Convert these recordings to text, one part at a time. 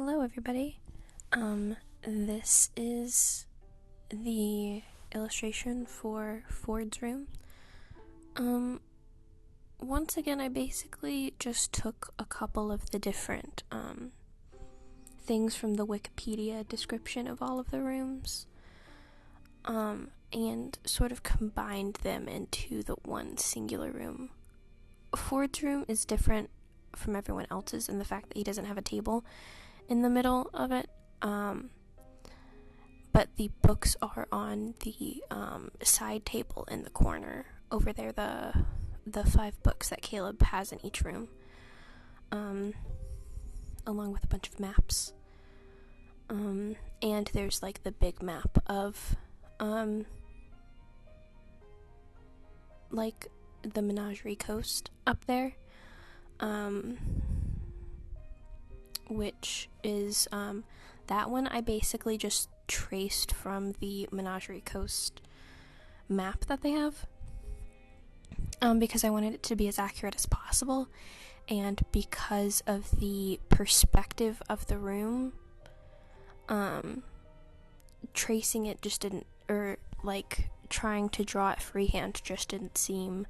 Hello everybody. This is the illustration for Fjord's room. Once again, I basically just took a couple of the different, things from the Wikipedia description of all of the rooms, and sort of combined them into the one singular room. Fjord's room is different from everyone else's in the fact that he doesn't have a table in the middle of it, but the books are on the side table in the corner over there, the 5 books that Caleb has in each room, along with a bunch of maps, and there's like the big map of like the Menagerie Coast up there, which is that one I basically just traced from the Menagerie Coast map that they have, because I wanted it to be as accurate as possible, and because of the perspective of the room, tracing it just didn't, or like trying to draw it freehand just didn't seem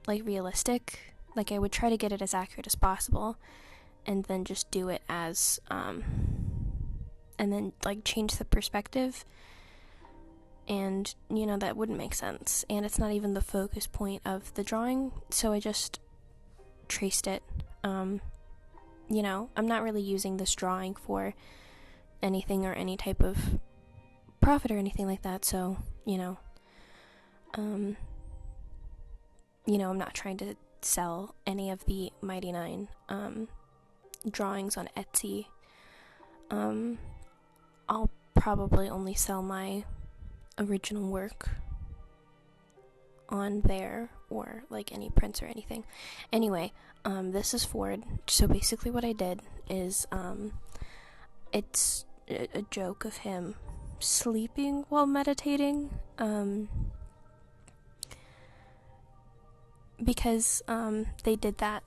like realistic. Like, I would try to get it as accurate as possible and then just do it as and then like change the perspective, and that wouldn't make sense, and it's not even the focus point of the drawing, so I just traced it. I'm not really using this drawing for anything or any type of profit or anything like that, so I'm not trying to sell any of the Mighty Nine drawings on Etsy. I'll probably only sell my original work on there, or like any prints or anything. Anyway, this is Fjord. So basically what I did is it's a joke of him sleeping while meditating, because they did that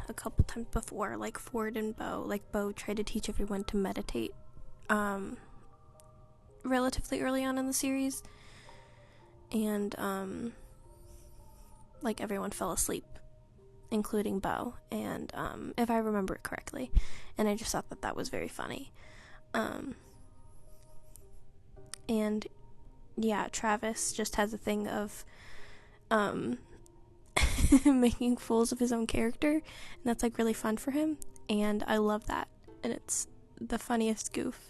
a couple times before, like Fjord and Bo. Like, Bo tried to teach everyone to meditate relatively early on in the series, and like everyone fell asleep, including Bo, and if I remember it correctly, and I just thought that was very funny. And yeah, Travis just has a thing of making fools of his own character, and that's like really fun for him, and I love that, and it's the funniest goof,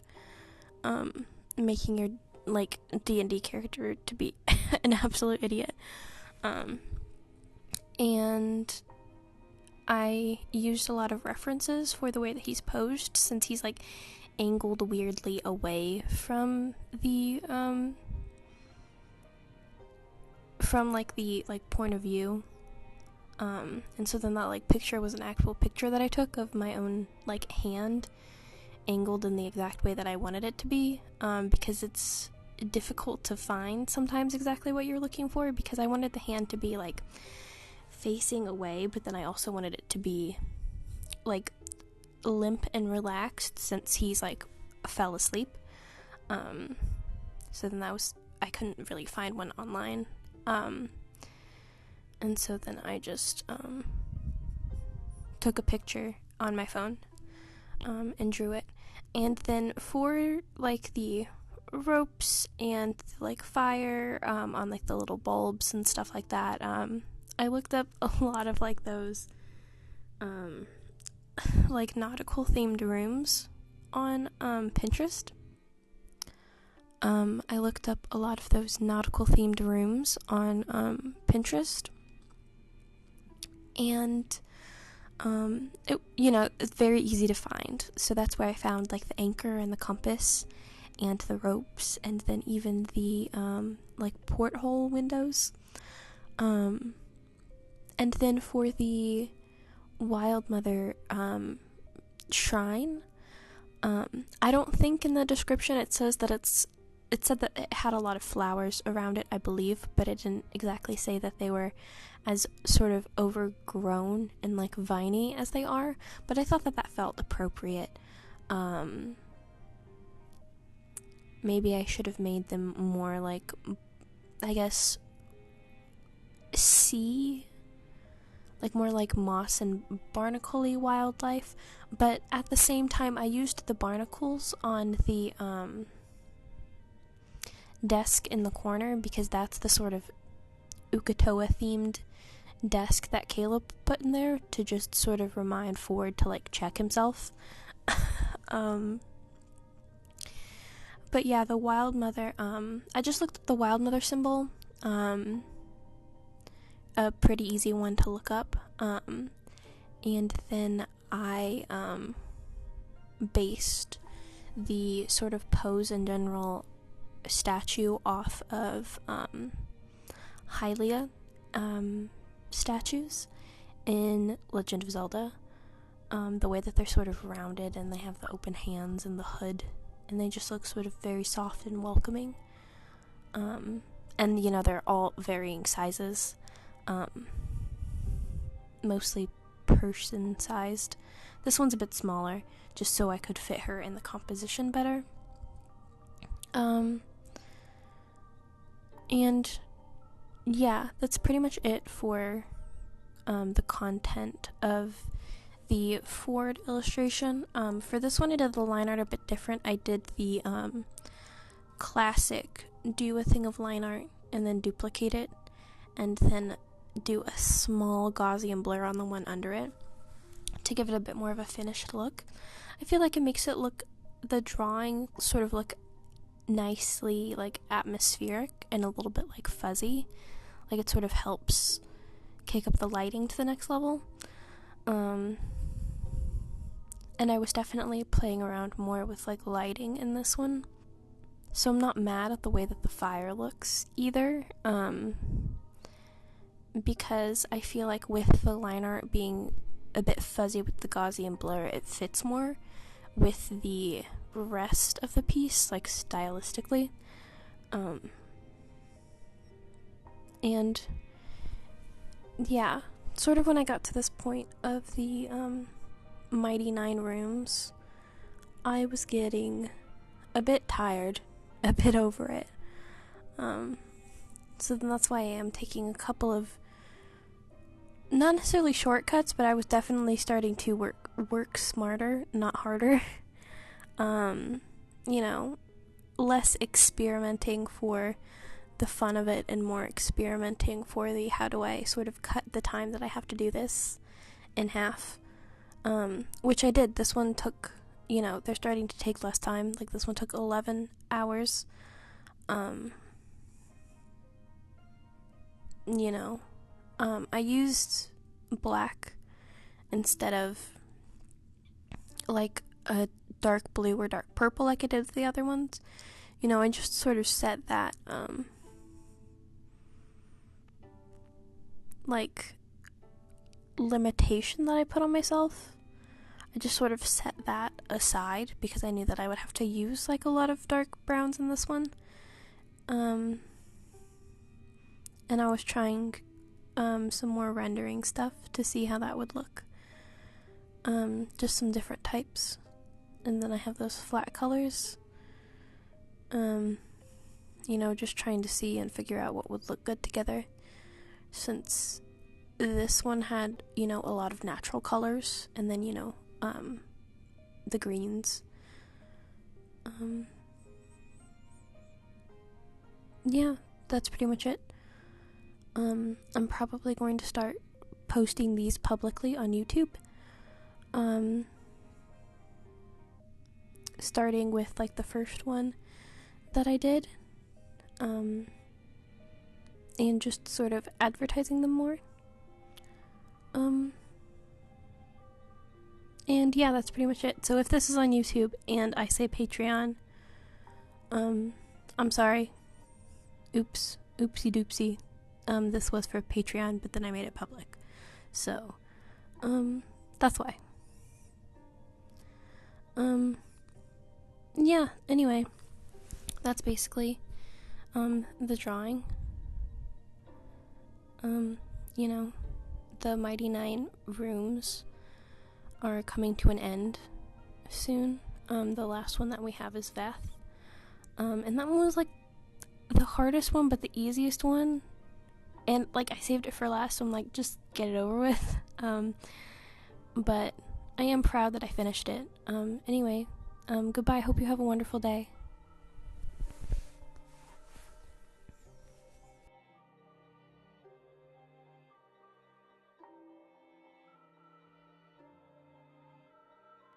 making your like D&D character to be an absolute idiot. And I used a lot of references for the way that he's posed, since he's like angled weirdly away from the point of view, and so then that like picture was an actual picture that I took of my own like hand angled in the exact way that I wanted it to be, because it's difficult to find sometimes exactly what you're looking for, because I wanted the hand to be like facing away, but then I also wanted it to be like limp and relaxed, since he's like fell asleep, so then I couldn't really find one online, and so then I just took a picture on my phone, and drew it. And then for like the ropes and like fire on like the little bulbs and stuff like that, I looked up a lot of like those like nautical themed rooms on Pinterest. I looked up a lot of those nautical themed rooms on Pinterest, and it's very easy to find, so that's where I found like the anchor and the compass and the ropes, and then even the like porthole windows, and then for the Wild Mother shrine, I don't think in the description it says that it's it said that it had a lot of flowers around it, I believe, but it didn't exactly say that they were as sort of overgrown and like viney as they are, but I thought that that felt appropriate. Maybe I should have made them more like, I guess, more like moss and barnacle-y wildlife, but at the same time I used the barnacles on the desk in the corner because that's the sort of Ukatoa themed desk that Caleb put in there to just sort of remind Ford to like check himself. But yeah, the Wild Mother, I just looked at the Wild Mother symbol, a pretty easy one to look up, and then I based the sort of pose and general statue off of Hylia statues in Legend of Zelda. The way that they're sort of rounded and they have the open hands and the hood, and they just look sort of very soft and welcoming. And you know, they're all varying sizes, mostly person sized. This one's a bit smaller, just so I could fit her in the composition better. And yeah, that's pretty much it for the content of the Ford illustration. For this one, I did the line art a bit different. I did the classic do a thing of line art and then duplicate it, and then do a small Gaussian blur on the one under it to give it a bit more of a finished look. I feel like it makes it look, the drawing sort of look nicely like atmospheric and a little bit like fuzzy. Like it sort of helps kick up the lighting to the next level. And I was definitely playing around more with like lighting in this one. So I'm not mad at the way that the fire looks either. Because I feel like with the line art being a bit fuzzy with the Gaussian blur, it fits more with the rest of the piece, like stylistically. And yeah, sort of when I got to this point of the Mighty 9 Rooms, I was getting a bit tired, a bit over it. So then that's why I am taking a couple of, not necessarily shortcuts, but I was definitely starting to work smarter, not harder. You know, less experimenting for the fun of it and more experimenting for the how do I sort of cut the time that I have to do this in half. Which I did. This one took, you know, they're starting to take less time. Like this one took 11 hours. You know, I used black instead of like a dark blue or dark purple like I did with the other ones. You know, I just sort of set that, like, limitation that I put on myself. I just sort of set that aside because I knew that I would have to use, like, a lot of dark browns in this one. And I was trying, some more rendering stuff to see how that would look. Just some different types. And then I have those flat colors. You know, just trying to see and figure out what would look good together. Since this one had, you know, a lot of natural colors, and then, you know, the greens. Yeah, that's pretty much it. I'm probably going to start posting these publicly on YouTube. Starting with, like, the first one that I did. And just sort of advertising them more. And yeah, that's pretty much it. So if this is on YouTube and I say Patreon, I'm sorry. Oopsie doopsie. This was for Patreon, but then I made it public. So, that's why. Yeah, anyway. that's basically the drawing. You know, the Mighty 9 rooms are coming to an end soon. The last one that we have is Veth. And that one was like the hardest one, but the easiest one. And like I saved it for last, so I'm like, just get it over with. But I am proud that I finished it. Anyway, goodbye. Hope you have a wonderful day.